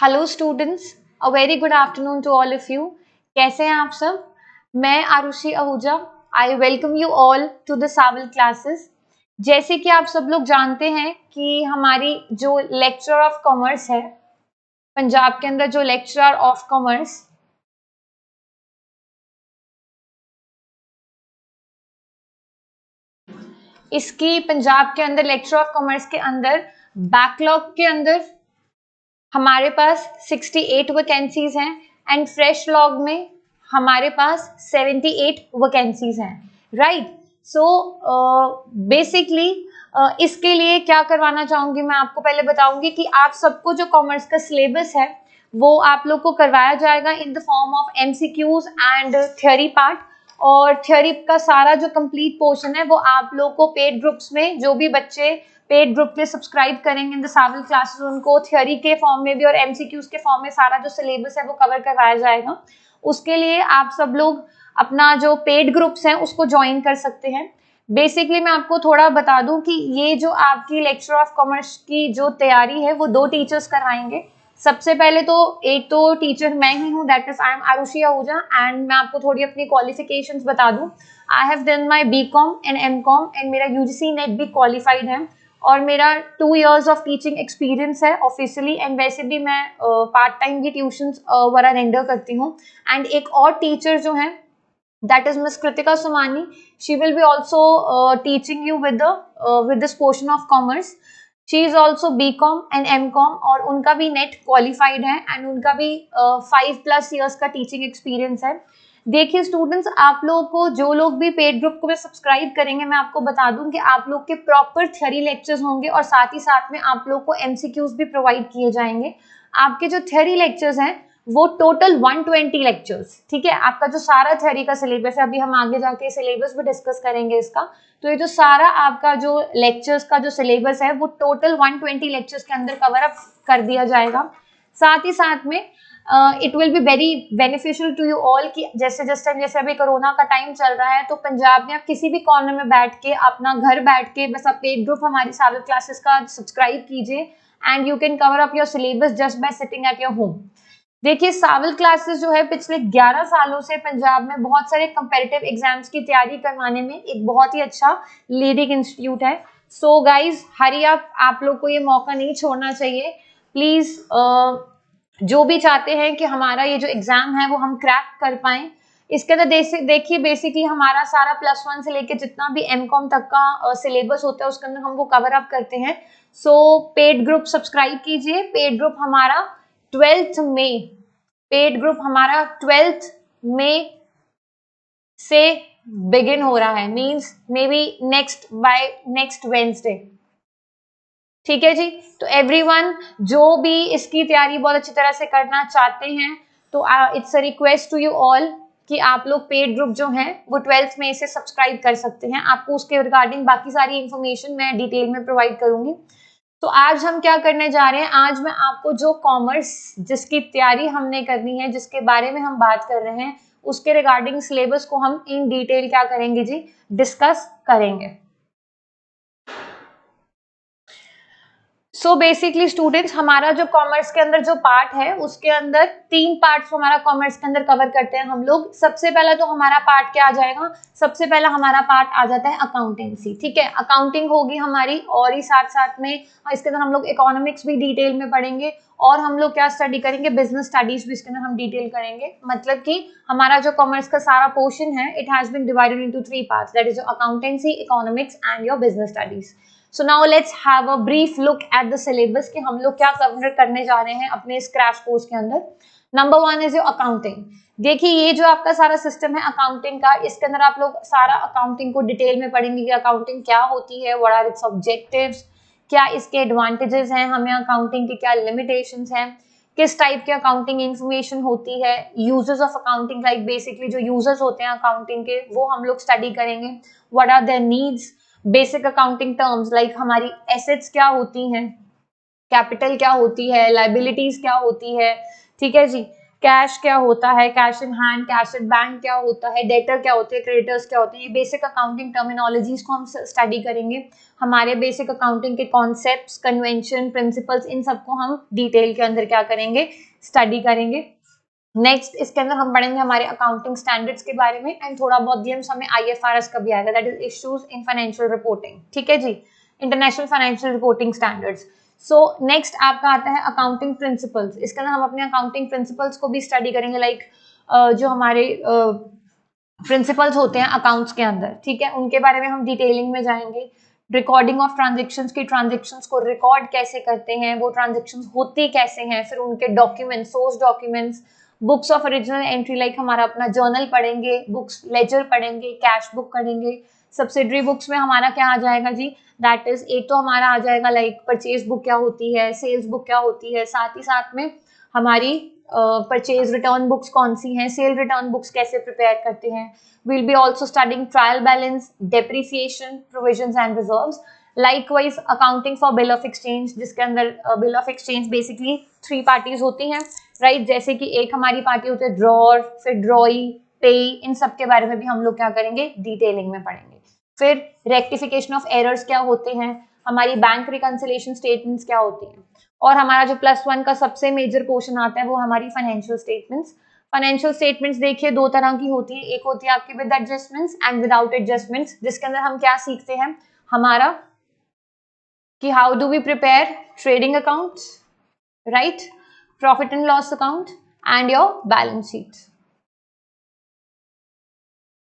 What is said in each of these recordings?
Hello students, a very good afternoon to all of you. कैसे हैं आप सब? मैं Arushi Ahuja, I welcome you all to the Sawal classes. जैसे कि आप सब लोग जानते हैं कि हमारी जो लेक्चर ऑफ कॉमर्स है पंजाब के अंदर, जो लेक्चरर ऑफ कॉमर्स, इसकी पंजाब के अंदर लेक्चर ऑफ कॉमर्स के अंदर बैकलॉग के अंदर हमारे पास 68 वैकेंसीज हैं एंड फ्रेश लॉग में हमारे पास 78 वैकेंसीज हैं, राइट। सो बेसिकली इसके लिए क्या करवाना चाहूंगी, मैं आपको पहले बताऊंगी कि आप सबको जो कॉमर्स का सिलेबस है वो आप लोग को करवाया जाएगा in the form of MCQs and theory part. और थ्योरी का सारा जो कंप्लीट पोर्शन है वो आप लोग को पेड ग्रुप्स में, जो भी बच्चे पेड ग्रुप के सब्सक्राइब करेंगे इन द सावल क्लासेस, उनको थ्योरी के फॉर्म में भी और एमसीक्यूज के फॉर्म में सारा जो सिलेबस है वो कवर करवाया जाएगा। उसके लिए आप सब लोग अपना जो पेड ग्रुप्स हैं उसको ज्वाइन कर सकते हैं। बेसिकली मैं आपको थोड़ा बता दूं कि ये जो आपकी लेक्चर ऑफ कॉमर्स की जो तैयारी है वो दो टीचर्स करवाएंगे। सबसे पहले तो एक तो टीचर मैं ही हूँ, that is I am Arushi Ahuja, and मैं आपको थोड़ी अपनी क्वालिफिकेशंस बता दूं। I have done my BCom and MCom and मेरा यूजीसी नेट भी क्वालिफाइड है और मेरा 2 years ऑफ टीचिंग एक्सपीरियंस है ऑफिशियली, एंड वैसे भी मैं पार्ट टाइम भी ट्यूशंस वगैरह रेंडर करती हूँ। एंड एक और टीचर जो है that is Miss Kritika Somani. She will be also teaching you with this portion of commerce. She is also BCom and MCom और उनका भी नेट क्वालिफाइड है एंड उनका भी 5+ years का टीचिंग एक्सपीरियंस है। देखिए स्टूडेंट्स, आप लोगों को जो लोग भी पेड ग्रुप को भी सब्सक्राइब करेंगे, मैं आपको बता दूं कि आप लोग के प्रॉपर थ्योरी लेक्चर्स होंगे और साथ ही साथ में आप लोग को एमसीक्यूज भी प्रोवाइड किए जाएंगे। आपके जो थ्योरी लेक्चर्स हैं वो टोटल 120 लेक्चर्स, ठीक है। आपका जो सारा थ्योरी का सिलेबस है, अभी हम आगे जाके सिलेबस भी डिस्कस करेंगे इसका, तो ये जो सारा आपका जो लेक्चर्स का जो सिलेबस है वो टोटल 120 लेक्चर्स के अंदर कवर अप कर दिया जाएगा। साथ ही साथ में it will be very beneficial to you all कि जैसे अभी कोरोना का टाइम चल रहा है तो पंजाब में आप किसी भी कॉर्नर में बैठ के, अपना घर बैठ के बस आप पेड ग्रुप हमारी सावल क्लासेस का सब्सक्राइब कीजिए and you can cover up your syllabus just by sitting at your home. देखिए सावल क्लासेस जो है पिछले 11 सालों से पंजाब में बहुत सारे कंपैरेटिव एग्जाम्स की तैयारी करवाने में एक बहुत ही अच्छा लीडिंग इंस्टीट्यूट है। सो गाइज हरी अप, आप लोग को ये मौका नहीं छोड़ना चाहिए प्लीज। जो भी चाहते हैं कि हमारा ये जो एग्जाम है वो हम क्रैक कर पाए, इसके अंदर देखिए बेसिकली हमारा सारा +1 से लेके जितना भी एमकॉम तक का सिलेबस होता है उसके अंदर हम वो कवर अप करते हैं। सो पेड ग्रुप सब्सक्राइब कीजिए। पेड ग्रुप हमारा 12th मई, पेड ग्रुप हमारा 12th मई से बिगिन हो रहा है, means may be next Wednesday, ठीक है जी। तो एवरीवन जो भी इसकी तैयारी बहुत अच्छी तरह से करना चाहते हैं तो it's a request to you all कि आप लोग पेड ग्रुप जो हैं वो 12th मई से सब्सक्राइब कर सकते हैं। आपको उसके रिगार्डिंग बाकी सारी इंफॉर्मेशन मैं डिटेल में प्रोवाइड करूंगी। तो आज हम क्या करने जा रहे हैं, आज मैं आपको जो कॉमर्स जिसकी तैयारी हमने करनी है, जिसके बारे में हम बात कर रहे हैं, उसके रिगार्डिंग सिलेबस को हम इन डिटेल क्या करेंगे जी, डिस्कस करेंगे। सो बेसिकली स्टूडेंट्स, हमारा जो कॉमर्स के अंदर जो पार्ट है उसके अंदर 3 पार्ट्स हमारा कॉमर्स के अंदर कवर करते हैं हम लोग। सबसे पहला तो हमारा पार्ट क्या आ जाएगा, सबसे पहला हमारा पार्ट आ जाता है अकाउंटेंसी, ठीक है। अकाउंटिंग होगी हमारी और ही साथ साथ में इसके अंदर हम लोग इकोनॉमिक्स भी डिटेल में पढ़ेंगे और हम लोग क्या स्टडी करेंगे, बिजनेस स्टडीज भी इसके अंदर हम डिटेल करेंगे। मतलब कि हमारा जो कॉमर्स का सारा पोर्शन है it has been divided into 3 parts, that is accountancy, economics and your business studies. So now let's have a brief look at the syllabus कि हम लोग क्या कवर करने जा रहे हैं अपने इस क्रैश कोर्स के अंदर। Number 1 is your accounting. देखिए ये जो आपका सारा सिस्टम है अकाउंटिंग का, इसके अंदर आप लोग सारा अकाउंटिंग को डिटेल में पढ़ेंगे कि अकाउंटिंग क्या होती है, व्हाट आर इट्स ऑब्जेक्टिव्स, क्या इसके एडवांटेजेस हैं, हमें अकाउंटिंग के क्या लिमिटेशंस हैं, किस टाइप के अकाउंटिंग इंफॉर्मेशन होती है, users of accounting, like basically जो यूजर्स होते हैं अकाउंटिंग के वो हम लोग स्टडी करेंगे। What are their needs, basic accounting terms like हमारी एसेट्स क्या होती हैं, कैपिटल क्या होती है, लाइबिलिटीज क्या होती है, ठीक है जी। कैश क्या होता है, cash in hand, cash in bank क्या होता है, डेटर क्या होते हैं, क्रेडिटर्स क्या होते हैं, ये बेसिक अकाउंटिंग टर्मिनोलॉजीज को हम स्टडी करेंगे। हमारे बेसिक अकाउंटिंग के कॉन्सेप्ट्स, कन्वेंशन, प्रिंसिपल्स, इन सबको हम डिटेल के अंदर क्या करेंगे, स्टडी करेंगे। नेक्स्ट इसके अंदर हम पढ़ेंगे हमारे अकाउंटिंग स्टैंडर्ड्स के बारे में, एंड थोड़ा बहुत ग्लिम्स हमें IFRS का भी आएगा, that is issues in financial reporting. ठीक है जी, international financial reporting standards. So next आपका आता है अकाउंटिंग प्रिंसिपल्स। इसके अंदर हम अपने अकाउंटिंग प्रिंसिपल्स को भी स्टडी करेंगे, लाइक जो हमारे प्रिंसिपल्स होते हैं अकाउंट्स के अंदर, ठीक है, उनके बारे में हम डिटेलिंग में जाएंगे। रिकॉर्डिंग ऑफ ट्रांजेक्शंस की ट्रांजेक्शंस को रिकॉर्ड कैसे करते हैं, वो ट्रांजेक्शंस होती कैसे हैं, फिर उनके document, source documents, books of original entry, like हमारा अपना जर्नल पढ़ेंगे, बुक्स लेजर पढ़ेंगे, कैश बुक पढ़ेंगे। सब्सिडरी बुक्स में हमारा क्या आ जाएगा जी, दैट इज एक तो हमारा आ जाएगा लाइक परचेज बुक क्या होती है, सेल्स बुक क्या होती है, साथ ही साथ में हमारी परचेज रिटर्न बुक्स कौन सी हैं, सेल रिटर्न बुक्स कैसे प्रिपेयर करते हैं। Will be also studying trial balance, depreciation, provisions and reserves. Likewise accounting for bill of exchange, जिसके अंदर bill of exchange basically 3 parties होती हैं, राइट, जैसे कि एक हमारी पार्टी होती है ड्रॉर, फिर ड्रॉई, पे, इन सब के बारे में भी हम लोग क्या करेंगे, डिटेलिंग में पढ़ेंगे। फिर रेक्टिफिकेशन ऑफ एरर्स क्या होते हैं, हमारी बैंक रिकंसिलिएशन स्टेटमेंट्स क्या होती हैं, और हमारा जो +1 का सबसे मेजर पोर्शन आता है वो हमारी फाइनेंशियल स्टेटमेंट्स। फाइनेंशियल स्टेटमेंट्स देखिए 2 तरह की होती है, एक होती है आपकी with adjustments and without adjustments, जिसके अंदर हम क्या सीखते हैं हमारा कि how do we prepare trading accounts, right, profit and loss account and your balance sheet.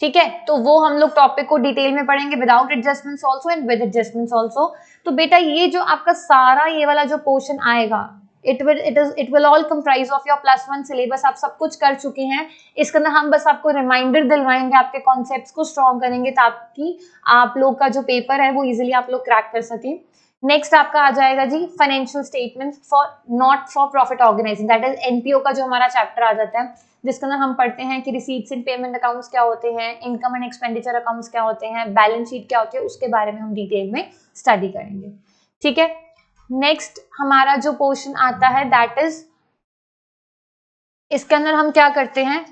ठीक है, तो वो हम लोग टॉपिक को डिटेल में पढ़ेंगे, without adjustments also and with adjustments also. तो बेटा ये जो आपका सारा ये वाला जो पोर्शन आएगा, it will all comprise of your +1 syllabus. आप सब कुछ कर चुके हैं, इसके अंदर हम बस आपको रिमाइंडर दिलवाएंगे, आपके कॉन्सेप्ट्स को स्ट्रॉन्ग करेंगे ताकि आप लोग का जो पेपर है वो इजिली आप लोग क्रैक कर सकें। नेक्स्ट आपका आ जाएगा जी financial statements for not for profit organizing, that is NPO का जो हमारा चैप्टर आ जाता है, जिसके अंदर हम पढ़ते हैं कि रिसीट्स एंड पेमेंट अकाउंट्स क्या होते हैं, इनकम एंड एक्सपेंडिचर अकाउंट्स क्या होते हैं, बैलेंस शीट क्या होती है, उसके बारे में हम डिटेल में स्टडी करेंगे। ठीक है, नेक्स्ट हमारा जो पोर्शन आता है दैट इज, इसके अंदर हम क्या करते हैं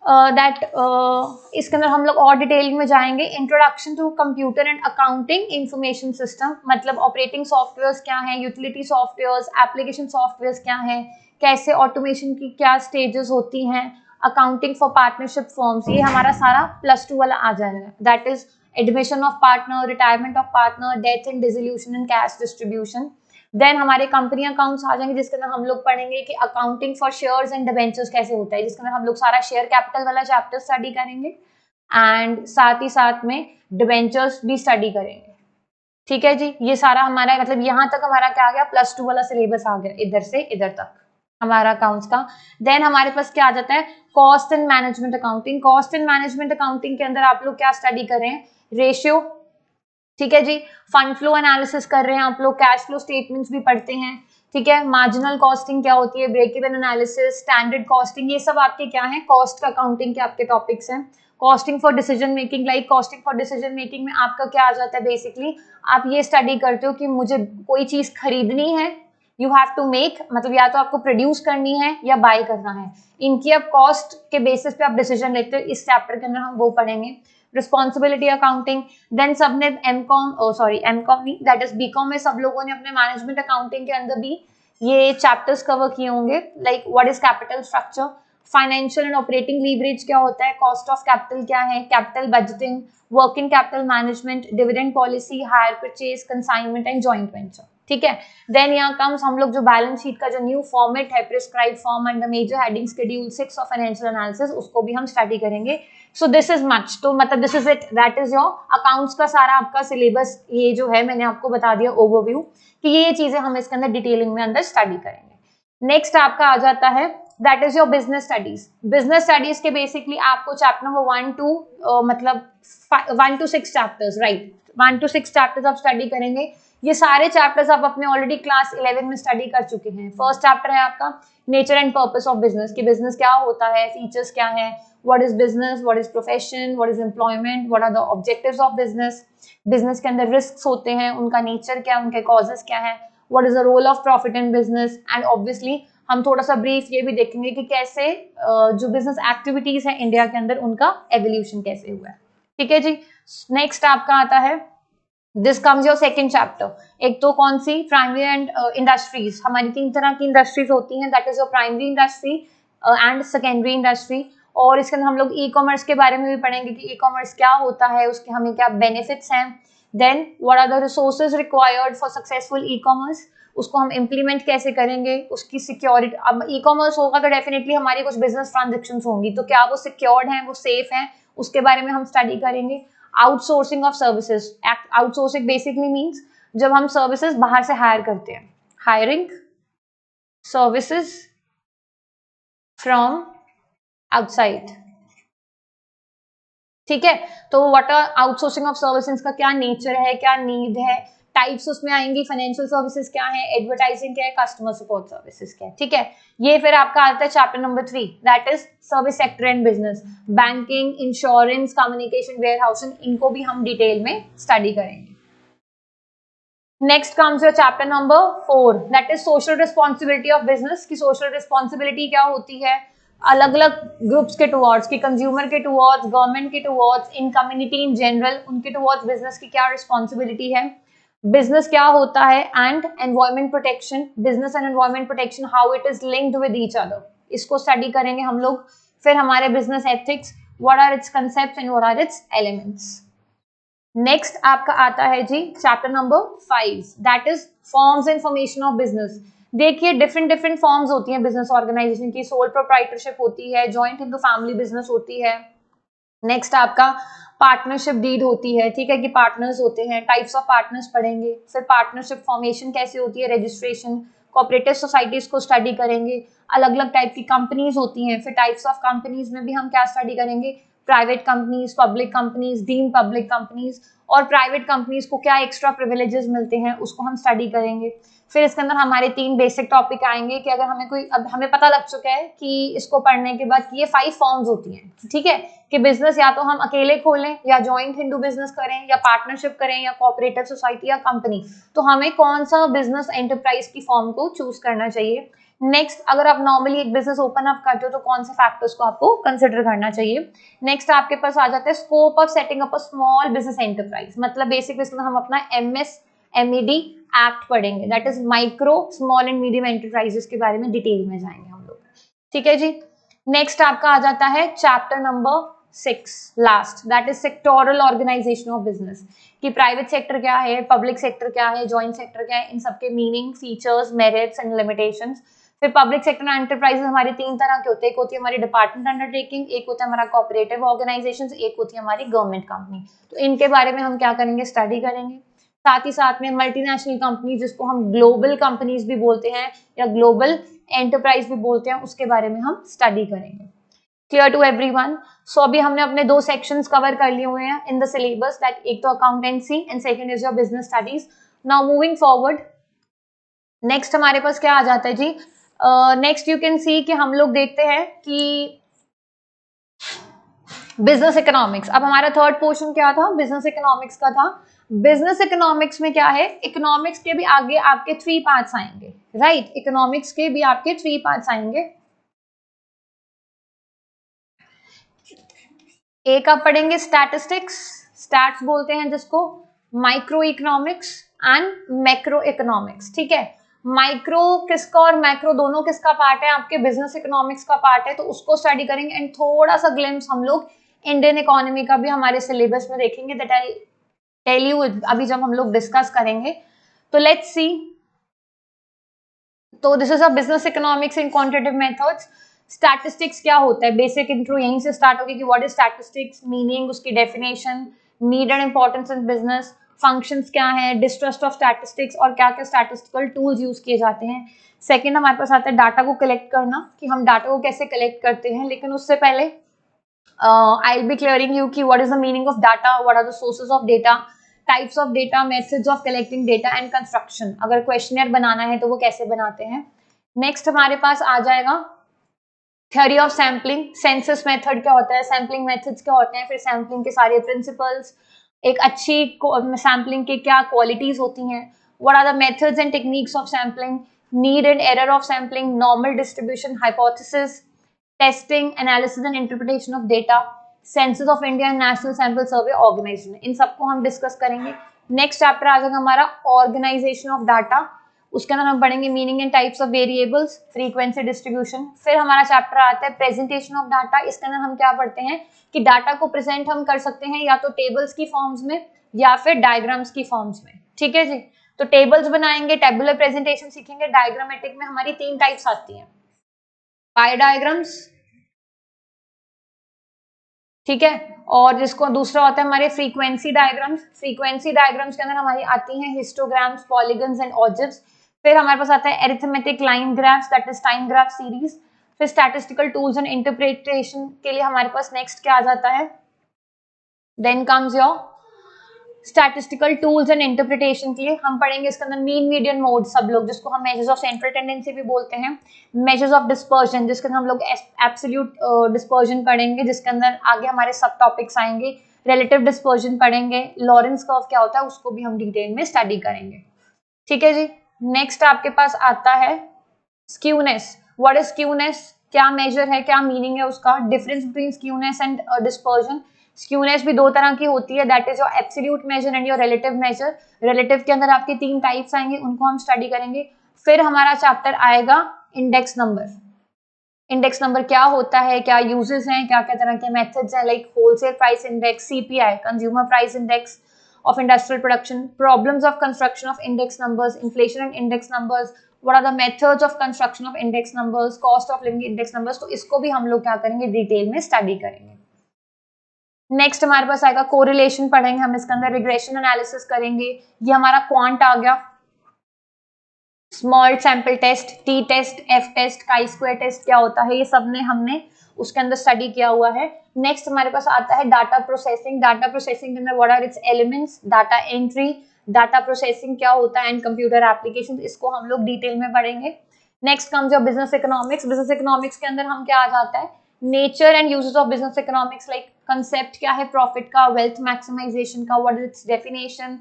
इसके अंदर हम लोग और डिटेल में जाएंगे। Introduction to computer and accounting information system, मतलब ऑपरेटिंग सॉफ्टवेयर्स क्या हैं, यूटिलिटी सॉफ्टवेयर्स, एप्लीकेशन सॉफ्टवेयर्स क्या हैं, कैसे ऑटोमेशन की क्या स्टेजेस होती हैं, अकाउंटिंग फॉर पार्टनरशिप फॉर्म्स, ये हमारा सारा +2 वाला आ जाएगा, that is admission of partner, retirement of partner, death and dissolution and cash distribution. Then हमारे कंपनी अकाउंट्स आ जाएंगे, जिसके अंदर हम लोग पढ़ेंगे कि accounting for shares and debentures कैसे होता है, जिसके अंदर हम लोग सारा शेयर कैपिटल वाला चैप्टर स्टडी करेंगे, एंड साथ ही साथ में डिबेंचर्स भी स्टडी करेंगे। ठीक है जी, ये सारा हमारा मतलब यहाँ तक हमारा क्या आ गया, +2 वाला सिलेबस आ गया, इधर से इधर तक हमारा अकाउंट्स का। देन हमारे पास क्या आ जाता है, cost and management accounting. Cost and management accounting के अंदर आप लोग क्या स्टडी कर रहे हैं, रेशियो, ठीक है जी, फंड फ्लो एनालिसिस कर रहे हैं आप लोग, कैश फ्लो स्टेटमेंट्स भी पढ़ते हैं, ठीक है, मार्जिनल कॉस्टिंग क्या होती है, break even analysis, standard costing, ये सब आपके क्या है, कॉस्ट का अकाउंटिंग के आपके टॉपिक्स हैं। Costing for decision making, like costing for decision making में आपका क्या आ जाता है, बेसिकली आप ये स्टडी करते हो कि मुझे कोई चीज खरीदनी है, यू हैव टू मेक, मतलब या तो आपको प्रोड्यूस करनी है या बाय करना है, इनकी अब कॉस्ट के बेसिस पे आप डिसीजन लेते हो, इस चैप्टर के अंदर हम वो पढ़ेंगे। रिस्पॉन्सिबिलिटी अकाउंटिंग, देन सबने एमकॉम नहीं, दैट इज बीकॉम में सब लोगों ने अपने मैनेजमेंट अकाउंटिंग के अंदर भी ये चैप्टर्स कवर किए होंगे, like what is capital structure, financial and operating leverage क्या होता है, कॉस्ट ऑफ कैपिटल क्या है, capital budgeting, working capital management, dividend policy, hire purchase, consignment and joint venture. ठीक है, देन यहाँ कम्स हम लोग जो बैलेंस शीट का जो न्यू फॉर्मेट है, prescribe form under major heading schedule 6 of financial analysis, उसको भी हम स्टडी करेंगे। सो दिस इज मच, तो मतलब this is it, that is your accounts का सारा आपका सिलेबस, ये जो है मैंने आपको बता दिया ओवरव्यू कि ये चीजें हम इसके अंदर डिटेलिंग में अंदर स्टडी करेंगे। नेक्स्ट आपका आ जाता है that is your business studies. Business studies के बेसिकली आपको chapter number 1 to 6 chapters, right, 1 to 6 chapters आप स्टडी करेंगे। ये सारे चैप्टर्स आप अपने ऑलरेडी क्लास 11 में स्टडी कर चुके हैं। फर्स्ट चैप्टर है आपका nature and purpose of business, कि बिजनेस क्या होता है, फीचर्स क्या है, what is business, what is profession, what is employment, what are the objectives of business, business के अंदर रिस्क होते हैं, उनका नेचर क्या, उनके कॉजेस क्या है, what is the role of profit in business, and obviously हम थोड़ा सा ब्रीफ ये भी देखेंगे कि कैसे जो बिजनेस एक्टिविटीज है इंडिया के अंदर उनका एवोल्यूशन कैसे हुआ है। ठीक है जी। नेक्स्ट आपका आता है this comes your second chapter. एक तो कौन सी, प्राइमरी एंड इंडस्ट्रीज। हमारी 3 तरह की इंडस्ट्रीज होती हैं, that is your primary industry and secondary industry. और इसके अंदर हम लोग ई कॉमर्स के बारे में भी पढ़ेंगे कि ई कॉमर्स क्या होता है, उसके हमें क्या बेनिफिट्स हैं। Then what are the resources required for successful e commerce, उसको हम इम्प्लीमेंट कैसे करेंगे, उसकी सिक्योरिटी। अब ई कॉमर्स होगा तो डेफिनेटली हमारी कुछ बिजनेस ट्रांजेक्शन होंगी, तो क्या वो सिक्योर्ड हैं, वो सेफ हैं, उसके बारे में हम स्टडी करेंगे। Outsourcing of services. Outsourcing basically means जब हम सर्विसेज बाहर से हायर करते हैं, हायरिंग सर्विसेज फ्रॉम आउटसाइड। ठीक है, तो what are outsourcing of services का क्या नेचर है, क्या नीड है, टाइप्स उसमें आएंगी, फाइनेंशियल सर्विसेज क्या है, एडवर्टाइजिंग क्या है, कस्टमर सपोर्ट सर्विसेज क्या है। ठीक है, ये फिर आपका आता है chapter number 3, that is service sector and business. Banking, insurance, communication, warehousing, इनको भी हम डिटेल में स्टडी करेंगे। Next comes your chapter number 4, that is social responsibility of business. की सोशल रिस्पॉन्सिबिलिटी क्या होती है अलग अलग ग्रुप्स के टुवर्ड्स, की कंज्यूमर के टुवर्ड्स, गवर्नमेंट के towards, in community in general, उनके टुवर्ड्स बिजनेस की क्या रिस्पॉन्सिबिलिटी है, बिजनेस क्या होता है, and environment protection. Business and environment protection, how it is linked with each other, इसको स्टडी करेंगे हम लोग। फिर हमारे business ethics, what are its concepts and what are its elements. Next आपका आता है जी chapter number 5, that is forms and formation of business. देखिए डिफरेंट फॉर्म्स होती हैं बिजनेस ऑर्गेनाइजेशन की, सोल प्रोप्राइटरशिप होती है, जॉइंट इनटू फैमिली बिजनेस होती है। नेक्स्ट आपका पार्टनरशिप डीड होती है, ठीक है, कि पार्टनर्स होते हैं, टाइप्स ऑफ पार्टनर्स पढ़ेंगे। फिर पार्टनरशिप फॉर्मेशन कैसे होती है, रजिस्ट्रेशन, कोऑपरेटिव सोसाइटीज को स्टडी करेंगे। अलग अलग टाइप की कंपनीज होती हैं, फिर टाइप्स ऑफ कंपनीज में भी हम क्या स्टडी करेंगे, private companies, public companies, deemed public companies, और प्राइवेट कंपनीज को क्या एक्स्ट्रा प्रिविलेजेस मिलते हैं उसको हम स्टडी करेंगे। फिर इसके अंदर हमारे 3 बेसिक टॉपिक आएंगे कि अगर हमें कोई, अब हमें पता लग चुका है कि इसको पढ़ने के बाद कि ये 5 फॉर्म्स होती हैं, ठीक है, कि बिजनेस या तो हम अकेले खोलें या जॉइंट हिंदू बिजनेस करें या पार्टनरशिप करें या कोऑपरेटिव सोसाइटी या कंपनी, तो हमें कौन सा बिजनेस एंटरप्राइज की फॉर्म को चूज करना चाहिए। नेक्स्ट, अगर आप नॉर्मली एक बिजनेस ओपन अप करते हो तो कौन से फैक्टर्स को आपको कंसिडर करना चाहिए। नेक्स्ट आपके पास आ जाता है scope of setting up a small business enterprise, मतलब बेसिक इसमें हम अपना MSMED एक्ट पढ़ेंगे, that is micro small and medium enterprises के बारे में डिटेल में जाएंगे हम लोग। ठीक है जी। नेक्स्ट आपका आ जाता है chapter number 6 last, that is sectoral organisation of business, कि प्राइवेट सेक्टर क्या है, पब्लिक सेक्टर क्या है, जॉइंट सेक्टर क्या है, इन सबके meaning, features, merits and limitations. फिर पब्लिक सेक्टर एंटरप्राइजेस हमारे 3 तरह के होते हैं, एक होती है हमारी डिपार्टमेंट अंडरटेकिंग, एक होता है हमारा कोऑपरेटिव ऑर्गेनाइजेशन, एक होती है हमारी गवर्नमेंट कंपनी। तो इनके बारे में हम क्या करेंगे, स्टडी करेंगे। साथ ही साथ में मल्टीनेशनल कंपनी, जिसको हम ग्लोबल कंपनीज भी बोलते हैं या ग्लोबल एंटरप्राइज भी बोलते हैं, उसके बारे में हम स्टडी करेंगे। Clear to everyone? सो अभी हमने अपने 2 सेक्शंस कवर कर लिए हुए हैं इन द सिलेबस, दैट एक तो accountancy and second is your business studies. Now moving forward, next हमारे पास क्या आ जाता है जी, नेक्स्ट यू कैन सी कि हम लोग देखते हैं कि बिजनेस इकोनॉमिक्स। अब हमारा थर्ड पोर्शन क्या था, बिजनेस इकोनॉमिक्स का था। बिजनेस इकोनॉमिक्स में क्या है, इकोनॉमिक्स के भी आगे आपके 3 पार्ट्स आएंगे, राइट, इकोनॉमिक्स के भी आपके 3 पार्ट्स आएंगे। एक आप पढ़ेंगे स्टैटिस्टिक्स, स्टैट्स बोलते हैं जिसको, micro economics and macro economics. ठीक है, माइक्रो किसका और मैक्रो दोनों किसका पार्ट है, आपके बिजनेस इकोनॉमिक्स का पार्ट है, तो उसको स्टडी करेंगे। एंड थोड़ा सा ग्लिम्स हम लोग इंडियन इकोनॉमी का भी हमारे सिलेबस में देखेंगे, दैट आई टेल यू अभी जब हम लोग डिस्कस करेंगे। तो लेट्स सी, तो this is a business economics in quantitative methods. Statistics क्या होता है, बेसिक इंट्रो यहीं से स्टार्ट होगी कि व्हाट इज स्टैटिस्टिक्स, मीनिंग, उसकी definition, need and importance in business, functions क्या है, डिस्ट्रस्ट ऑफ स्टैटिस्टिक्स, और क्या क्या स्टैटिस्टिकल टूल्स यूज किए जाते हैं। सेकंड हमारे पास आता है डाटा को कलेक्ट करना, कि हम डाटा को कैसे कलेक्ट करते हैं। लेकिन उससे पहले I will be clearing you कि what is the meaning of data, what are the sources of data, types of data, methods of collecting data and construction, अगर क्वेश्चनर बनाना है तो वो कैसे बनाते हैं। नेक्स्ट हमारे पास आ जाएगा theory of sampling, census method क्या होता है, सैम्पलिंग मेथड्स क्या होते हैं, फिर सैम्पलिंग के सारे प्रिंसिपल्स, एक अच्छी सैम्पलिंग के क्या क्वालिटीज होती हैं, what are the methods and techniques of sampling, need and error of sampling, normal distribution, hypothesis, testing, analysis and interpretation of data, census of India and national sample survey organisation, इन सबको हम discuss करेंगे। Next chapter आ जाएगा हमारा organisation of data, उसके अंदर हम पढ़ेंगे meaning and types of variables, frequency distribution. फिर हमारा चैप्टर आता है प्रेजेंटेशन ऑफ डाटा, इसके अंदर हम क्या पढ़ते हैं कि डाटा को प्रेजेंट हम कर सकते हैं या तो टेबल्स की फॉर्म्स में या फिर डायग्राम्स की फॉर्म्स में, ठीक है जी। तो टेबल्स बनाएंगे, टेबुलर प्रेजेंटेशन सीखेंगे, डायग्रामेटिक में हमारी 3 टाइप्स आती हैं, पाई डायग्राम्स, ठीक है, और जिसको दूसरा होता है हमारे फ्रीक्वेंसी डायग्राम्स। फ्रीक्वेंसी डायग्राम्स के अंदर हमारी आती हैं हिस्टोग्राम्स, पॉलीगन्स एंड ऑब्जेक्ट्स। फिर हमारे पास आता है arithmetic line graphs, that is time graph series. फिर स्टैटिस्टिकल टूल्स एंड इंटरप्रिटेशन के लिए हमारे पास नेक्स्ट क्या आ जाता है, then comes your statistical tools and interpretation के लिए हम पढ़ेंगे इसके अंदर मीन मीडियन मोड, सब लोग जिसको हम मेजर्स ऑफ सेंट्रल टेंडेंसी भी बोलते हैं, मेजर्स ऑफ डिस्पर्जन जिसके अंदर हम लोग एब्सोल्यूट डिस्पर्जन पढ़ेंगे, जिसके अंदर आगे हमारे सब टॉपिक्स आएंगे, रिलेटिव डिस्पर्जन पढ़ेंगे, लॉरेंस कर्व क्या होता है उसको भी हम डिटेल में स्टडी करेंगे, ठीक है जी। नेक्स्ट आपके पास आता है स्क्यूनेस। व्हाट इज स्क्यूनेस, क्या मेजर है, क्या मीनिंग है उसका, difference between skewness and dispersion. Skewness भी 2 तरह की होती है, that is your absolute major and your relative major. Relative के अंदर आपके 3 टाइप्स आएंगे, उनको हम स्टडी करेंगे। फिर हमारा चैप्टर आएगा इंडेक्स नंबर। इंडेक्स नंबर क्या होता है, क्या यूजेस हैं, क्या क्या तरह के मेथड्स हैं, like wholesale price index, CPI consumer price index of industrial production, problems of construction of index numbers, inflation and index numbers, what are the methods of construction of index numbers, cost of living index numbers, तो इसको भी हम लोग क्या करेंगे detail में study करेंगे। Next हमारे पास आएगा कोरिलेशन पढ़ेंगे हम, इसके अंदर रिग्रेशन एनालिसिस करेंगे। ये हमारा क्वांट आ गया, small sample test, T test, F test, chi square test क्या होता है, ये सब ने हमने उसके अंदर स्टडी किया हुआ है। नेक्स्ट हमारे पास आता है डाटा प्रोसेसिंग। डाटा प्रोसेसिंग के अंदर what are its elements, data entry, data processing क्या होता है एंड कंप्यूटर एप्लीकेशन, इसको हम लोग डिटेल में पढ़ेंगे। Next comes your business economics. Business economics के अंदर हम क्या आ जाता है, nature and uses of business economics, like concept क्या है प्रॉफिट का, वेल्थ मैक्सिमाइजेशन का, what is it's definition,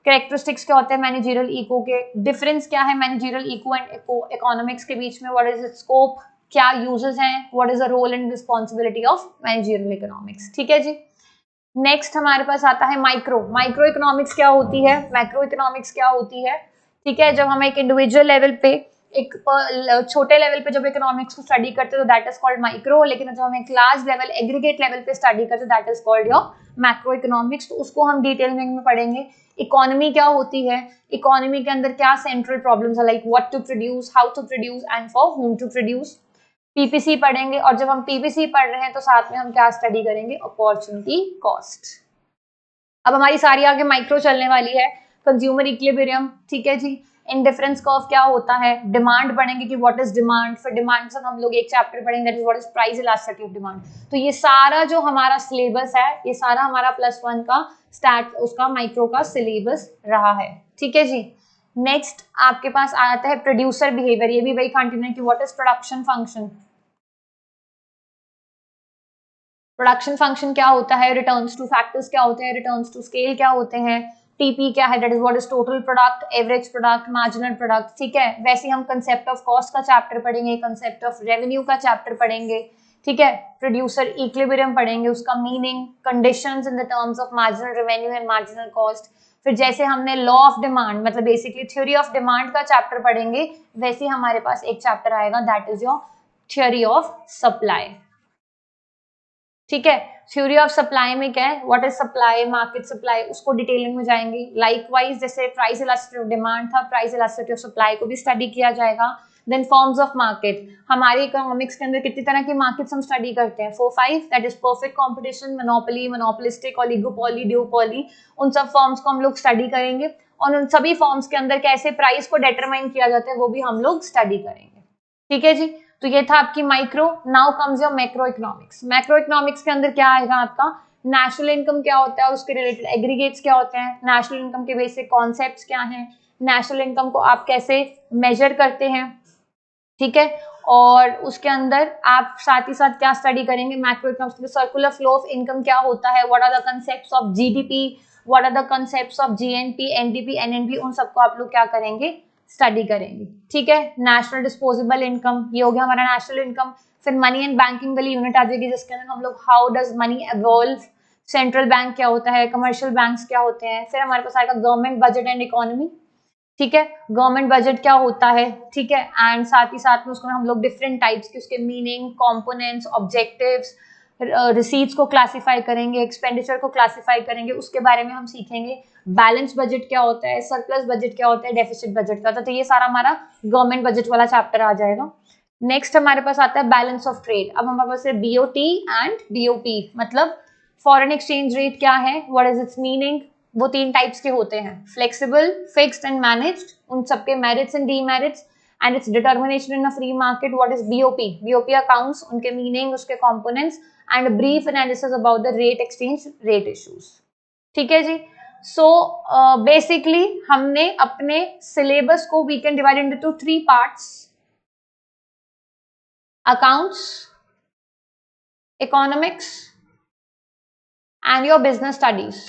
characteristics क्या होते हैं मैनेजरियल इको के, डिफरेंस क्या है मैनेजरियल इको एंड इकोनॉमिक्स के बीच में, व्हाट इज इट्स स्कोप, क्या यूजेस हैं, what is the role and responsibility of managerial economics, ठीक है जी। नेक्स्ट हमारे पास आता है माइक्रो। माइक्रो इकोनॉमिक्स क्या होती है, मैक्रो इकोनॉमिक्स क्या होती है, ठीक है। जब हम एक इंडिविजुअल लेवल पे, एक छोटे लेवल पे जब इकोनॉमिक्स को स्टडी करते हैं तो दैट इज कॉल्ड माइक्रो, लेकिन जब हम एक लार्ज लेवल एग्रीगेट लेवल पे स्टडी करते हैं that is called your macro economics, तो उसको हम डिटेल में पढ़ेंगे। इकोनॉमी क्या होती है, इकोनॉमी के अंदर क्या सेंट्रल प्रॉब्लम्स है, like what to produce, how to produce and for whom to produce. PPC पढ़ेंगे, और जब हम पीपीसी पढ़ रहे हैं तो साथ में हम क्या स्टडी करेंगे, अपॉर्चुनिटी कॉस्ट। अब हमारी सारी आगे माइक्रो चलने वाली है, कंज्यूमर इक्विलिब्रियम, ठीक है जी। इंडिफरेंस कर्व क्या होता है, डिमांड पढ़ेंगे कि व्हाट इज डिमांड, फिर डिमांड से हम लोग एक चैप्टर पढ़ेंगे that is what is price elasticity of demand. तो ये सारा जो हमारा सिलेबस है, ये सारा हमारा +1 का स्टार्ट उसका माइक्रो का सिलेबस रहा है, ठीक है जी। नेक्स्ट आपके पास आता है प्रोड्यूसर बिहेवियर, ये भी वही कंटिन्यू कि what is production function. Production function क्या होता है, रिटर्न्स टू फैक्टर्स क्या होते हैं, रिटर्न्स टू स्केल क्या होते हैं, टीपी क्या है, that is what is total product, average product, marginal product, ठीक है। वैसे हम कंसेप्ट ऑफ कॉस्ट का चैप्टर पढ़ेंगे, कंसेप्ट ऑफ रेवेन्यू का चैप्टर पढ़ेंगे, ठीक है। प्रोड्यूसर इक्विलिब्रियम पढ़ेंगे, उसका meaning, conditions in the terms of marginal revenue and marginal cost. फिर जैसे हमने लॉ ऑफ डिमांड मतलब बेसिकली थ्योरी ऑफ डिमांड का चैप्टर पढ़ेंगे, वैसे हमारे पास एक चैप्टर आएगा that is your theory of supply, ठीक है। थ्योरी ऑफ सप्लाई में क्या है, what is supply, market supply, उसको डिटेलिंग में जाएंगे। लाइकवाइज जैसे प्राइस इलास्टिसिटी ऑफ डिमांड था, प्राइस इलास्टिसिटी ऑफ सप्लाई को भी स्टडी किया जाएगा। देन फॉर्म्स ऑफ मार्केट, हमारे इकोनॉमिक्स के अंदर कितनी तरह की मार्केट्स हम स्टडी करते हैं, 4-5, that is perfect competition, monopoly, monopolistic, oligopoly, duopoly, उन सब फॉर्म्स को हम लोग स्टडी करेंगे, और उन सभी फॉर्म्स के अंदर कैसे प्राइस को डिटरमाइन किया जाता है वो भी हम लोग स्टडी करेंगे, ठीक है जी। तो ये था आपकी micro. Now comes your macro economics. Macro economics के अंदर क्या आएगा आपका, नेशनल इनकम क्या होता है, उसके रिलेटेड एग्रीगेट्स क्या होते हैं, नेशनल इनकम के बेसिक कॉन्सेप्ट्स क्या हैं, नेशनल इनकम को आप कैसे मेजर करते हैं, ठीक है। और उसके अंदर आप साथ ही साथ क्या स्टडी करेंगे, मैक्रो इकोनॉमिक्स में सर्कुलर फ्लो ऑफ इनकम क्या होता है, what are the concepts of GDP, what are the concepts of GNP, NDP, NNP, उन सबको आप लोग क्या करेंगे स्टडी करेंगे, ठीक है। नेशनल डिस्पोजेबल इनकम, ये हो गया हमारा नेशनल इनकम। फिर मनी एंड बैंकिंग वाली यूनिट आ जाएगी जिसके अंदर हम लोग how does money evolve, central bank क्या होता है, कमर्शियल बैंक्स क्या होते हैं। फिर हमारे पास आएगा गवर्नमेंट बजट एंड इकोनॉमी, ठीक है, गवर्नमेंट बजट क्या होता है, ठीक है। एंड साथ ही साथ में उसको हम लोग डिफरेंट टाइप्स की उसके मीनिंग, कंपोनेंट्स, ऑब्जेक्टिव्स, रिसीट्स को क्लासिफाई करेंगे, एक्सपेंडिचर को क्लासिफाई करेंगे, उसके बारे में हम सीखेंगे। बैलेंस बजट क्या होता है, सरप्लस बजट क्या होता है, डेफिसिट बजट क्या होता है। तो ये सारा हमारा गवर्नमेंट बजट वाला चैप्टर आ जाएगा। नेक्स्ट हमारे पास आता है बैलेंस ऑफ ट्रेड। अब हमारे पास है बीओटी एंड बीओपी, मतलब फॉरेन एक्सचेंज रेट क्या है, व्हाट इज इट्स मीनिंग। वो 3 टाइप्स के होते हैं, फ्लेक्सिबल, फिक्स्ड एंड मैनेज्ड। उन सबके merits and demerits and its determination in a free market. What is BOP, BOP accounts, उनके मीनिंग, उसके components and brief analysis about the rate exchange rate issues, ठीक है जी। सो बेसिकली हमने अपने syllabus को we can divide into 3 parts, accounts, economics and your business studies,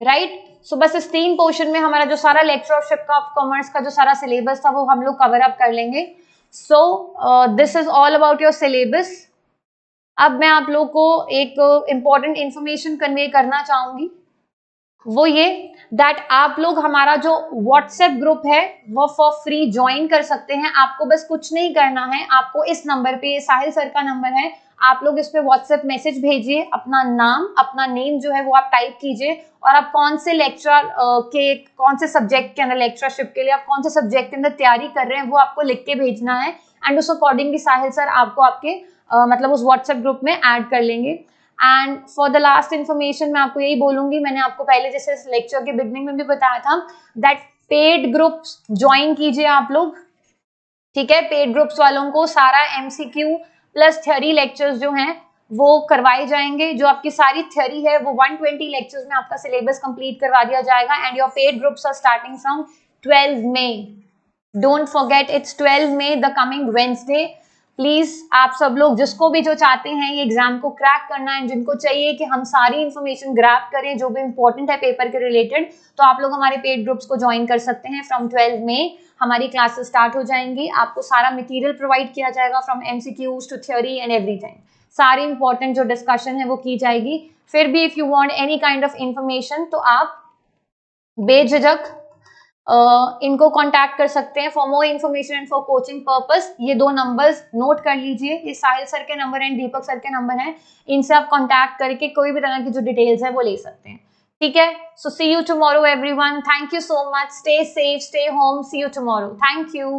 right. So बस इस 3 पोर्शन में हमारा जो सारा लेक्चरशिप ऑफ कॉमर्स का जो सारा सिलेबस था वो हम लोग कवर अप कर लेंगे। So this is all about your syllabus. अब मैं आप लोग को एक इम्पॉर्टेंट इंफॉर्मेशन कन्वे करना चाहूंगी, वो ये दैट आप लोग हमारा जो व्हाट्सएप ग्रुप है वो फॉर फ्री ज्वाइन कर सकते हैं। आपको बस कुछ नहीं करना है, आपको इस नंबर पे, साहिल सर का नंबर है, आप लोग इस पे व्हाट्सएप मैसेज भेजिए, अपना नाम, अपना नेम जो है वो आप टाइप कीजिए और आप कौन से लेक्चर के कौन से सब्जेक्ट के अंदर, लेक्चरशिप के लिए आप कौन से सब्जेक्ट के अंदर तैयारी कर रहे हैं वो आपको लिख के भेजना है। एंड उस अकॉर्डिंगली साहिल सर आपको आपके मतलब उस व्हाट्सएप ग्रुप में ऐड कर लेंगे। And for the last information मैं आपको यही बोलूंगी, मैंने आपको पहले जैसे इस लेक्चर के बिगनिंग में भी बताया था दैट पेड ग्रुप्स ज्वाइन कीजिए आप लोग, ठीक है। पेड ग्रुप्स वालों को सारा एमसीक्यू प्लस थ्योरी लेक्चर्स जो हैं वो करवाए जाएंगे। जो आपकी सारी थ्योरी है वो 120 लेक्चर्स में आपका सिलेबस कंप्लीट करवा दिया जाएगा। And your paid groups are starting from 12 May. Don't forget it's 12 May, the coming Wednesday. Please आप सब लोग जिसको भी जो चाहते हैं ये एग्जाम को क्रैक करना है, जिनको चाहिए कि हम सारी इन्फॉर्मेशन ग्रैब करें जो भी इंपॉर्टेंट है पेपर के रिलेटेड, तो आप लोग हमारे पेड ग्रुप्स को ज्वाइन कर सकते हैं। फ्रॉम 12 मई हमारी क्लासेस स्टार्ट हो जाएंगी, आपको सारा मटेरियल प्रोवाइड किया जाएगा from MCQs to theory and everything. सारी इंपॉर्टेंट जो डिस्कशन है वो की जाएगी। फिर भी if you want any kind of information तो आप बेझिझक इनको कांटेक्ट कर सकते हैं for more information and for coaching purpose. ये 2 नंबर्स नोट कर लीजिए, ये साहिल सर के नंबर एंड दीपक सर के नंबर हैं, इनसे आप कांटेक्ट करके कोई भी तरह की जो डिटेल्स है वो ले सकते हैं, ठीक है। So see you tomorrow everyone, thank you so much, stay safe, stay home, see you tomorrow, thank you.